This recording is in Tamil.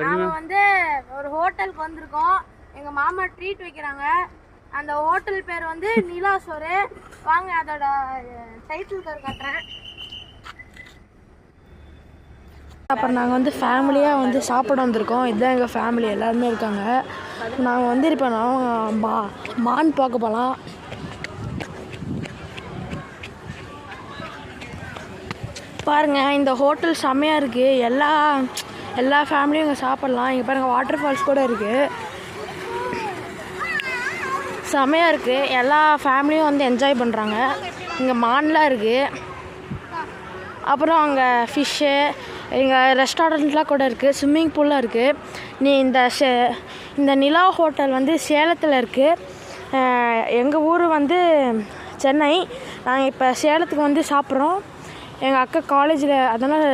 நாம வந்து ஒரு ஹோட்டலுக்கு வந்திருக்கோம். எங்க மாமா ட்ரீட் வைக்கிறாங்க. அந்த ஹோட்டல் பேர் வந்து நிலா சோறு. வாங்க அதோட டைட்டில் கார்டு காட்டுறேன். அப்புறம் நாங்கள் வந்து ஃபேமிலியாக வந்து சாப்பிட வந்திருக்கோம். இதுதான் எங்கள் ஃபேமிலி எல்லாருமே இருக்காங்க. நாங்கள் வந்து இப்போ மான் பார்க்க போகலாம். பாருங்கள், இந்த ஹோட்டல் செம்மையாக இருக்குது. எல்லா ஃபேமிலியும் இங்கே சாப்பிட்லாம். இங்கே பாருங்கள், வாட்டர் ஃபால்ஸ் கூட இருக்குது. செம்மையாக இருக்குது. எல்லா ஃபேமிலியும் வந்து என்ஜாய் பண்ணுறாங்க. இங்கே மான்லாம் இருக்குது. அப்புறம் அங்கே ஃபிஷ்ஷு, இங்கே ரெஸ்டாரண்ட்லாம் கூட இருக்குது. ஸ்விம்மிங் பூல்லாம் இருக்குது. இந்த நிலா ஹோட்டல் வந்து சேலத்தில் இருக்குது. எங்கள் ஊர் வந்து சென்னை. நாங்கள் இப்போ சேலத்துக்கு வந்து சாப்பிட்றோம். எங்கள் அக்கா காலேஜில் அதனால்